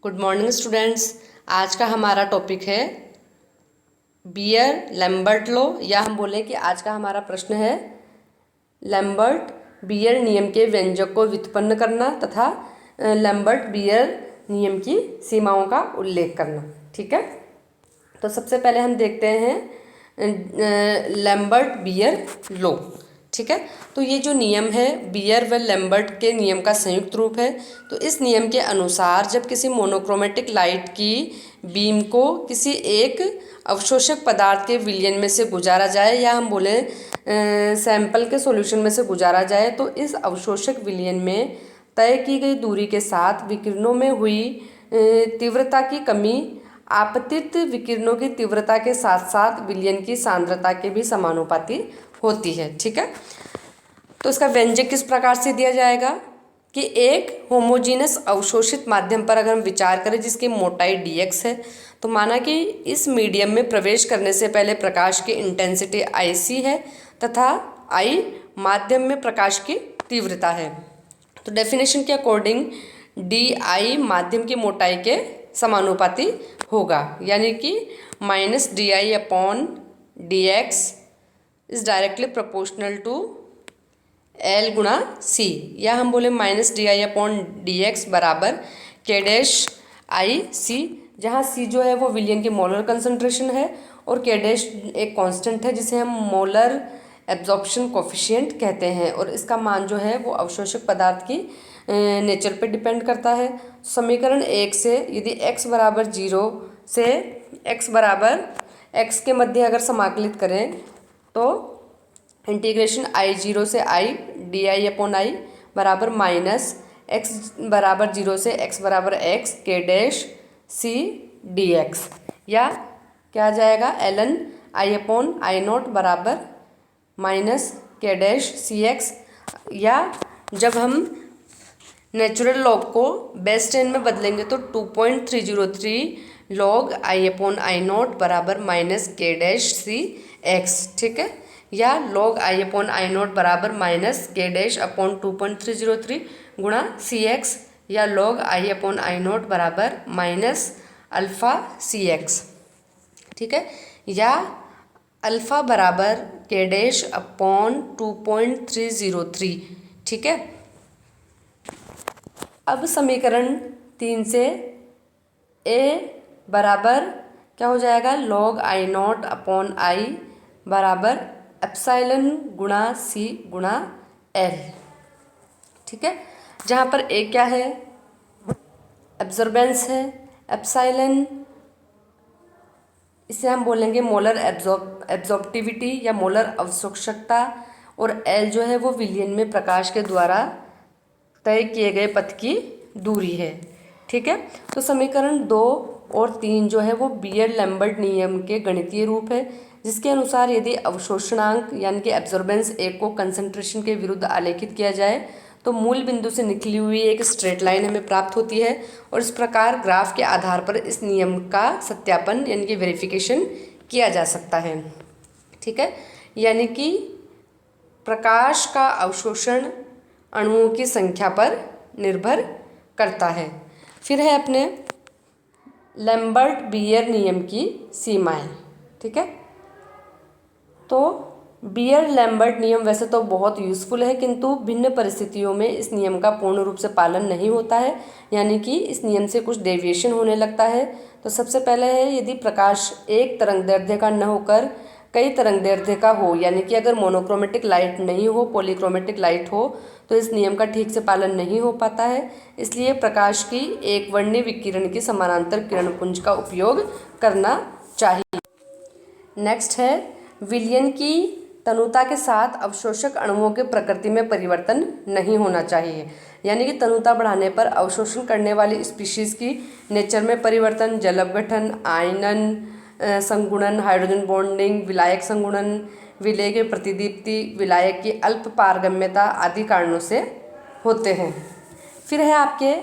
Good morning students. आज का हमारा टॉपिक है बियर लैम्बर्ट लॉ, या हम बोलें कि आज का हमारा प्रश्न है लैम्बर्ट बियर नियम के व्यंजक को व्युत्पन्न करना तथा लैम्बर्ट बियर नियम की सीमाओं का उल्लेख करना। ठीक है, तो सबसे पहले हम देखते हैं लैम्बर्ट बियर लॉ। ठीक है, तो ये जो नियम है बियर व लैम्बर्ट के नियम का संयुक्त रूप है। तो इस नियम के अनुसार जब किसी मोनोक्रोमेटिक लाइट की बीम को किसी एक अवशोषक पदार्थ के विलयन में से गुजारा जाए, या हम बोलें सैंपल के सॉल्यूशन में से गुजारा जाए, तो इस अवशोषक विलयन में तय की गई दूरी के साथ विकिरणों में हुई तीव्रता की कमी आपतित विकिरणों की तीव्रता के साथ साथ विलयन की सांद्रता के भी समानुपाती होती है। ठीक है, तो इसका व्यंजक किस प्रकार से दिया जाएगा कि एक होमोजीनस अवशोषित माध्यम पर अगर हम विचार करें जिसकी मोटाई dx है, तो माना कि इस मीडियम में प्रवेश करने से पहले प्रकाश की इंटेंसिटी IC है तथा I माध्यम में प्रकाश की तीव्रता है। तो डेफिनेशन के अकॉर्डिंग DI माध्यम की मोटाई के समानुपाती होगा, यानी कि -DI/dx is directly proportional to L गुणा C, या हम बोले -DI/dx बराबर K'(IC), जहाँ C जो है वो विलयन की मोलर कंसंट्रेशन है और K' एक कांस्टेंट है जिसे हम मोलर एब्जॉर्प्शन कोफिशिएंट कहते हैं, और इसका मान जो है वो अवशोषक पदार्थ की नेचर पे डिपेंड करता है। समीकरण 1 से यदि x बराबर 0 से x बराबर x के मध्य अगर समाकलित करें तो इंटीग्रेशन I0 से I DI/I बराबर -x बराबर 0 से x बराबर x K'(C dx), या क्या आ जाएगा ln I/I0 बराबर -K'(CX), या जब हम नेचुरल लॉग को बेस 10 में बदलेंगे तो 2.303 log I/I0 बराबर -K'(CX). ठीक है, या log I/I0 बराबर -K'(2.303 गुणा CX), या log I/I0 बराबर -αCX। ठीक है, या अल्फ़ा बराबर K'(2.303). ठीक है, अब समीकरण 3 से A बराबर क्या हो जाएगा log I0/I बराबर एप्सिलॉन गुणा C गुणा L। ठीक है, जहाँ पर A क्या है, एब्जॉर्बेंस है, एप्सिलॉन इसे हम बोलेंगे मोलर एब्जॉर्प्टिविटी या मोलर अवशोषकता, और L जो है वो विलयन में प्रकाश के द्वारा तय किए गए पथ की दूरी है। ठीक है, तो समीकरण 2 और 3 जो है वो बियर लैम्बर्ट नियम के गणितीय रूप है, जिसके अनुसार यदि अवशोषणांक यानी कि एब्जॉर्बेंस A को कंसंट्रेशन के विरुद्ध आलेखित किया जाए तो मूल बिंदु से निकली हुई एक स्ट्रेट लाइन हमें प्राप्त होती है, और इस प्रकार ग्राफ के आधार पर इस नियम का सत्यापन यानी कि वेरिफिकेशन किया जा सकता है। ठीक है, यानी कि प्रकाश का अवशोषण अणुओं की संख्या पर निर्भर करता है। फिर है अपने लैम्बर्ट बियर नियम की सीमाएं। ठीक है, तो बियर लैम्बर्ट नियम वैसे तो बहुत यूज़फुल है, किंतु भिन्न परिस्थितियों में इस नियम का पूर्ण रूप से पालन नहीं होता है, यानी कि इस नियम से कुछ डेविएशन होने लगता है। तो सबसे पहले है यदि प्रकाश एक तरंगदैर्ध्य का न होकर कई तरंगदैर्ध्य का हो, यानी कि अगर मोनोक्रोमेटिक लाइट नहीं हो पॉलीक्रोमेटिक लाइट हो, तो इस नियम का ठीक से पालन नहीं हो पाता है। इसलिए प्रकाश की एक वर्णीय विकिरण की समानांतर किरणपुंज का उपयोग करना चाहिए। नेक्स्ट है विलयन की तनुता के साथ अवशोषक अणुओं के प्रकृति में परिवर्तन नहीं होना चाहिए, यानी कि तनुता बढ़ाने पर अवशोषण करने वाली स्पीशीज की नेचर में परिवर्तन, जल अपघटन, आयनन संगुणन, हाइड्रोजन बॉन्डिंग, विलायक संगुणन, विलेय की प्रतिदीप्ति, विलायक की अल्प पारगम्यता आदि कारणों से होते हैं। फिर है आपके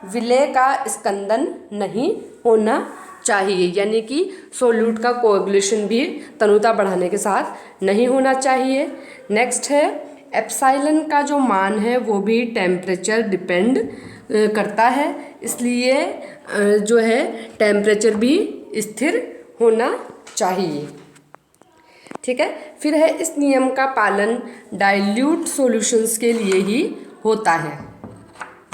विलेय का स्कंदन नहीं होना चाहिए, यानी कि सोल्यूट का कोएगुलेशन भी तनुता बढ़ाने के साथ नहीं होना चाहिए। नेक्स्ट है एप्सिलॉन का जो मान है वो भी टेम्परेचर डिपेंड करता है, इसलिए जो है टेम्परेचर भी स्थिर होना चाहिए। ठीक है। फिर है इस नियम का पालन डाइल्यूट सॉल्यूशंस के लिए ही होता है।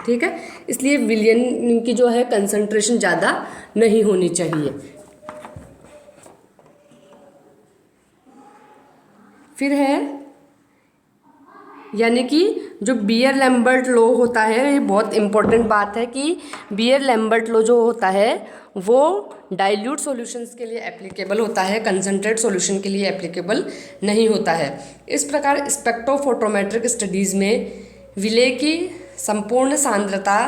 ठीक है, इसलिए विलयन की जो है कंसंट्रेशन ज़्यादा नहीं होनी चाहिए। फिर है यानी कि जो बियर लैम्बर्ट लॉ होता है, ये बहुत इम्पोर्टेंट बात है कि बियर लैम्बर्ट लॉ जो होता है वो डाइल्यूट सॉल्यूशंस के लिए एप्लीकेबल होता है, कंसंट्रेट सॉल्यूशन के लिए एप्लीकेबल नहीं होता है। इस प्रकार स्पेक्ट्रोफोटोमेट्रिक स्टडीज़ में विलय की संपूर्ण सांद्रता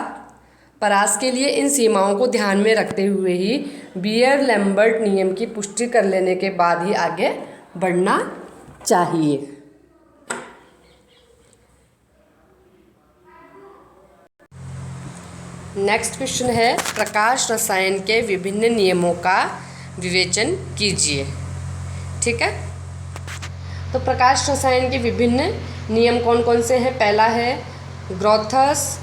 परास के लिए इन सीमाओं को ध्यान में रखते हुए ही बियर लैम्बर्ट नियम की पुष्टि कर लेने के बाद ही आगे बढ़ना चाहिए। नेक्स्ट क्वेश्चन है, प्रकाश रसायन के विभिन्न नियमों का विवेचन कीजिए। ठीक है, तो प्रकाश रसायन के विभिन्न नियम कौन कौन से हैं? पहला है ग्रोथस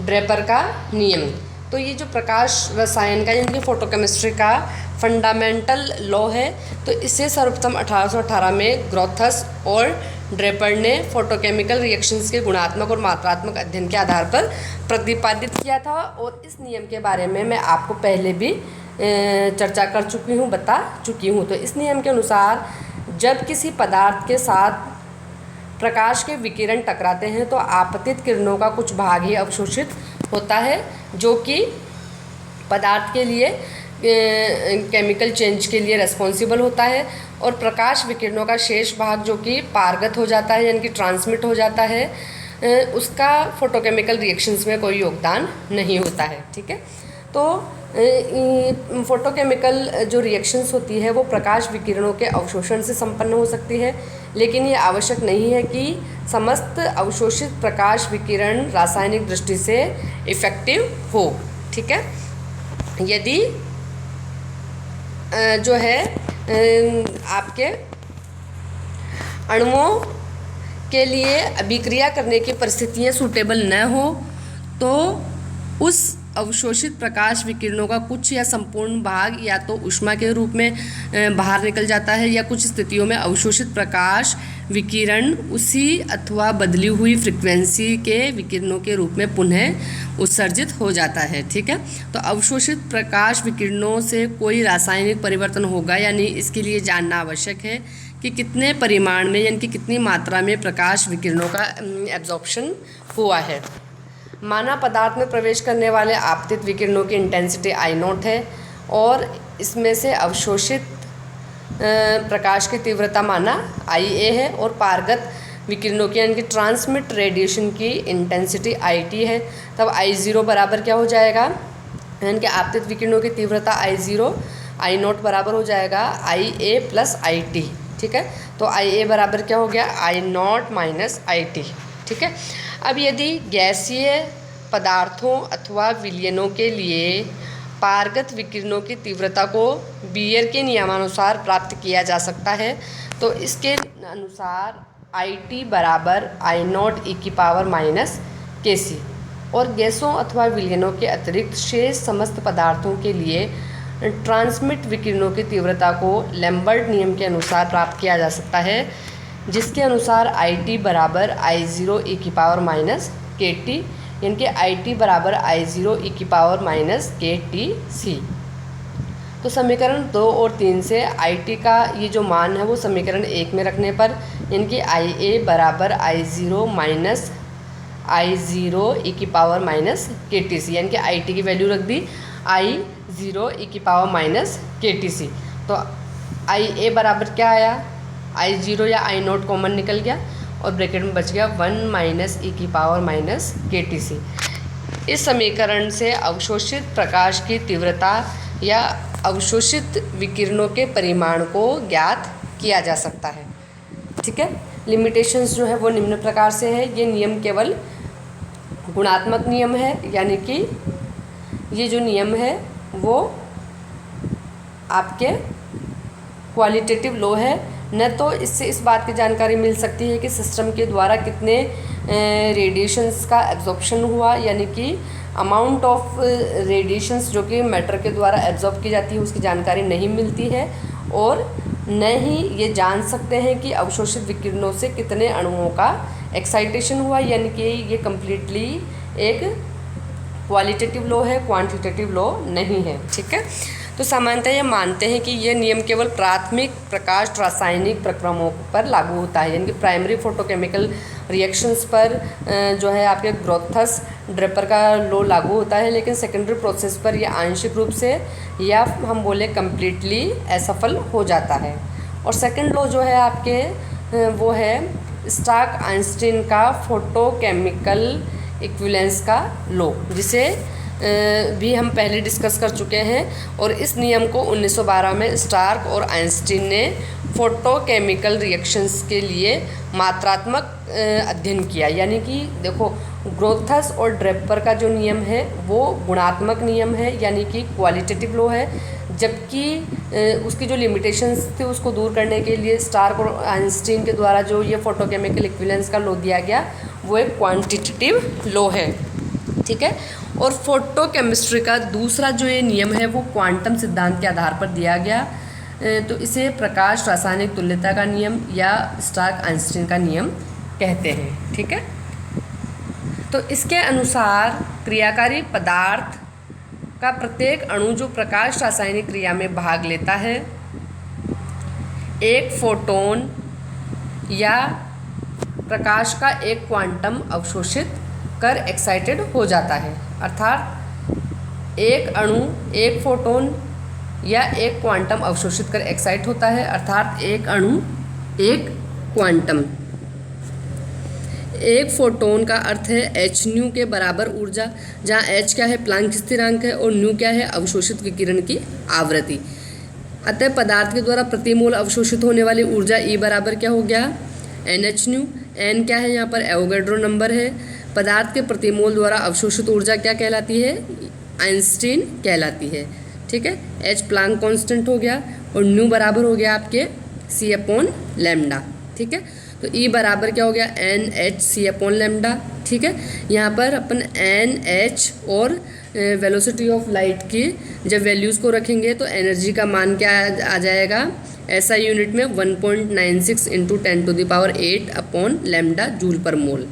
ड्रेपर का नियम। तो ये जो प्रकाश रसायन का यानी कि फोटोकेमिस्ट्री का फंडामेंटल लॉ है, तो इसे सर्वप्रथम 1818 में ग्रोथस और ड्रेपर ने फोटोकेमिकल रिएक्शंस के गुणात्मक और मात्रात्मक अध्ययन के आधार पर प्रतिपादित किया था। और इस नियम के बारे में मैं आपको पहले भी चर्चा कर चुकी हूँ, बता चुकी हूँ। तो इस नियम के अनुसार जब किसी पदार्थ के साथ प्रकाश के विकिरण टकराते हैं तो आपतित किरणों का कुछ भाग ही अवशोषित होता है, जो कि पदार्थ के लिए केमिकल चेंज के लिए रेस्पॉन्सिबल होता है, और प्रकाश विकिरणों का शेष भाग जो कि पारगत हो जाता है यानी कि ट्रांसमिट हो जाता है, उसका फोटोकेमिकल रिएक्शंस में कोई योगदान नहीं होता है। ठीक है, तो फोटोकेमिकल जो रिएक्शंस होती है वो प्रकाश विकिरणों के अवशोषण से संपन्न हो सकती है, लेकिन ये आवश्यक नहीं है कि समस्त अवशोषित प्रकाश विकिरण रासायनिक दृष्टि से इफेक्टिव हो। ठीक है, यदि जो है आपके अणुओं के लिए अभिक्रिया करने की परिस्थितियाँ सूटेबल न हो तो उस अवशोषित प्रकाश विकिरणों का कुछ या संपूर्ण भाग या तो ऊष्मा के रूप में बाहर निकल जाता है, या कुछ स्थितियों में अवशोषित प्रकाश विकिरण उसी अथवा बदली हुई फ्रीक्वेंसी के विकिरणों के रूप में पुनः उत्सर्जित हो जाता है। ठीक है, तो अवशोषित प्रकाश विकिरणों से कोई रासायनिक परिवर्तन होगा या नहीं, इसके लिए जानना आवश्यक है कि कितने परिमाण में यानी कि कितनी मात्रा में प्रकाश विकिरणों का एब्जॉर्प्शन हुआ है। माना पदार्थ में प्रवेश करने वाले आपतित विकिरणों की इंटेंसिटी I0 है और इसमें से अवशोषित प्रकाश की तीव्रता माना IA है, और पारगत विकिरणों की यानी कि ट्रांसमिट रेडिएशन की इंटेंसिटी IT है। तब I0 बराबर क्या हो जाएगा, यानी कि आपतित विकिरणों की तीव्रता I0 बराबर हो जाएगा IA प्लस IT। ठीक है, तो IA बराबर क्या हो गया, I0 माइनस IT। ठीक है, अब यदि गैसीय पदार्थों अथवा विलयनों के लिए पारगत विकिरणों की तीव्रता को बियर के नियमानुसार प्राप्त किया जा सकता है, तो इसके अनुसार IT बराबर I0 e की पावर माइनस KC, और गैसों अथवा विलयनों के अतिरिक्त शेष समस्त पदार्थों के लिए ट्रांसमिट विकिरणों की तीव्रता को लैम्बर्ट नियम के अनुसार प्राप्त किया जा सकता है, जिसके अनुसार IT बराबर I0 e की पावर माइनस KT, यानी कि IT बराबर I0 e की पावर माइनस KTC। तो समीकरण 2 और 3 से IT का ये जो मान है वो समीकरण 1 में रखने पर, यानी कि IA बराबर I0 माइनस I0 e की पावर माइनस KTC, यानी कि IT की वैल्यू रख दी I0 e की पावर माइनस KTC। तो IA बराबर क्या आया, I0 या I0 कॉमन निकल गया और ब्रैकेट में बच गया 1 माइनस e की पावर माइनस KTC। इस समीकरण से अवशोषित प्रकाश की तीव्रता या अवशोषित विकिरणों के परिमाण को ज्ञात किया जा सकता है। ठीक है, लिमिटेशंस जो है वो निम्न प्रकार से है। ये नियम केवल गुणात्मक नियम है, यानी कि ये जो नियम है वो आपके क्वालिटेटिव लॉ है, न तो इससे इस बात की जानकारी मिल सकती है कि सिस्टम के द्वारा कितने रेडिएशंस का एब्जॉर्प्शन हुआ, यानी कि अमाउंट ऑफ रेडिएशंस जो कि मैटर के द्वारा एब्जॉर्ब की जाती है उसकी जानकारी नहीं मिलती है, और न ही ये जान सकते हैं कि अवशोषित विकिरणों से कितने अणुओं का एक्साइटेशन हुआ, यानी कि ये कम्प्लीटली एक क्वालिटेटिव लॉ है, क्वांटिटेटिव लॉ नहीं है। ठीक है, तो सामान्यतः ये मानते हैं कि ये नियम केवल प्राथमिक प्रकाश रासायनिक प्रक्रमों पर लागू होता है, यानी कि प्राइमरी फोटोकेमिकल रिएक्शंस पर जो है आपके ग्रोथस ड्रेपर का लॉ लागू होता है, लेकिन सेकेंडरी प्रोसेस पर यह आंशिक रूप से या हम बोले कम्प्लीटली असफल हो जाता है। और सेकंड लॉ जो है आपके वो है स्टार्क आइंस्टीन का फोटोकेमिकल इक्विवेलेंस का लॉ, जिसे भी हम पहले डिस्कस कर चुके हैं। और इस नियम को 1912 में स्टार्क और आइंस्टीन ने फोटोकेमिकल रिएक्शंस के लिए मात्रात्मक अध्ययन किया, यानी कि देखो ग्रोथस और ड्रेपर का जो नियम है वो गुणात्मक नियम है, यानी कि क्वालिटेटिव लॉ है, जबकि उसकी जो लिमिटेशंस थी उसको दूर करने के लिए स्टार्क और आइंस्टीन के द्वारा जो ये फोटोकेमिकल इक्विवेलेंस का लॉ दिया गया वो एक क्वांटिटेटिव लॉ है। ठीक है, और फोटोकेमिस्ट्री का दूसरा जो ये नियम है वो क्वांटम सिद्धांत के आधार पर दिया गया, तो इसे प्रकाश रासायनिक तुल्यता का नियम या स्टार्क आइंस्टीन का नियम कहते हैं। ठीक है, तो इसके अनुसार क्रियाकारी पदार्थ का प्रत्येक अणु जो प्रकाश रासायनिक क्रिया में भाग लेता है, एक फोटोन या प्रकाश का एक क्वांटम अवशोषित कर एक्साइटेड हो जाता है। अर्थात एक अणु एक फोटोन या एक क्वांटम अवशोषित कर एक्साइट होता है, अर्थात एक अणु एक क्वांटम। एक फोटोन का अर्थ है एच न्यू के बराबर ऊर्जा, जहाँ एच क्या है प्लांक स्थिरांक है और न्यू क्या है अवशोषित विकिरण की आवृत्ति। अतः पदार्थ के द्वारा प्रति मोल अवशोषित होने वाली ऊर्जा ई बराबर क्या हो गया एन एच न्यू। एन क्या है यहाँ पर एवोगैड्रो नंबर है। पदार्थ के प्रति मोल द्वारा अवशोषित ऊर्जा क्या कहलाती है आइंस्टीन कहलाती है। ठीक है, एच प्लांक कांस्टेंट हो गया और न्यू बराबर हो गया आपके सी अपॉन लैम्डा। ठीक है, तो ई बराबर क्या हो गया N H C upon lambda. ठीक है, यहाँ पर अपन एन एच और वेलोसिटी ऑफ लाइट की जब वैल्यूज़ को रखेंगे तो एनर्जी का मान क्या आ जाएगा ऐसा यूनिट में 1.96 इंटू 10⁸ अपॉन लैम्डा जूल पर मोल।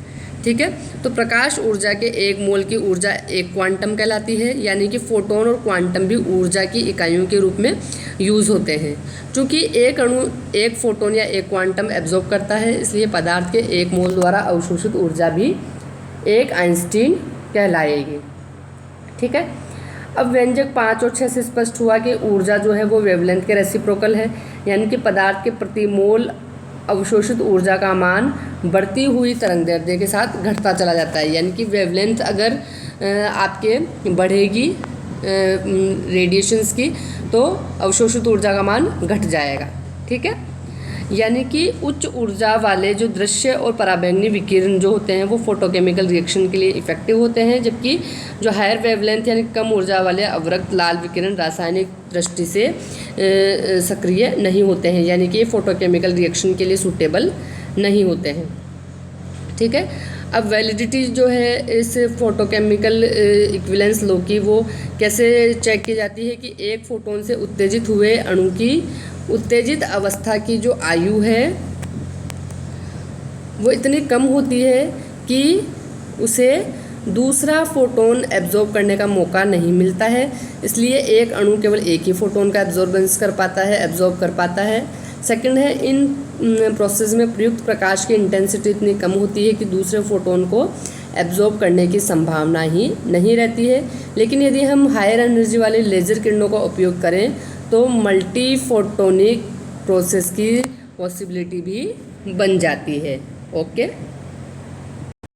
ठीक है, तो प्रकाश ऊर्जा के एक मोल की ऊर्जा एक क्वांटम कहलाती है, यानी कि फोटोन और क्वांटम भी ऊर्जा की इकाइयों के रूप में यूज़ होते हैं। चूँकि एक अणु एक फोटोन या एक क्वांटम एब्जॉर्ब करता है, इसलिए पदार्थ के एक मोल द्वारा अवशोषित ऊर्जा भी एक आइंस्टीन कहलाएगी। ठीक है, अब व्यंजक 5 और 6 से स्पष्ट हुआ कि ऊर्जा जो है वो वेवलेंथ के रेसिप्रोकल है, यानी कि पदार्थ के प्रति मोल अवशोषित ऊर्जा का मान बढ़ती हुई तरंगदैर्ध्य के साथ घटता चला जाता है। यानी कि वेवलेंथ अगर आपके बढ़ेगी रेडिएशंस की तो अवशोषित ऊर्जा का मान घट जाएगा। ठीक है, यानी कि उच्च ऊर्जा वाले जो दृश्य और पराबैंगनी विकिरण जो होते हैं वो फोटोकेमिकल रिएक्शन के लिए इफेक्टिव होते हैं, जबकि जो हायर वेवलेंथ यानी कम ऊर्जा वाले अवरक्त लाल विकिरण रासायनिक दृष्टि से सक्रिय नहीं होते हैं, यानी कि ये फोटोकेमिकल रिएक्शन के लिए सूटेबल नहीं होते हैं। ठीक है, अब वैलिडिटी जो है इस फोटोकेमिकल इक्विवेलेंस लॉ की वो कैसे चेक की जाती है कि एक फोटोन से उत्तेजित हुए अणु की उत्तेजित अवस्था की जो आयु है वो इतनी कम होती है कि उसे दूसरा फोटोन एब्जॉर्ब करने का मौका नहीं मिलता है, इसलिए एक अणु केवल एक ही फोटोन का एब्जॉर्बेंस कर पाता है, एब्जॉर्ब कर पाता है। सेकंड है इन प्रोसेस में प्रयुक्त प्रकाश की इंटेंसिटी इतनी कम होती है कि दूसरे फोटोन को एब्जॉर्ब करने की संभावना ही नहीं रहती है। लेकिन यदि हम हायर एनर्जी वाले लेज़र किरणों का उपयोग करें तो मल्टी फोटोनिक प्रोसेस की पॉसिबिलिटी भी बन जाती है। ओके।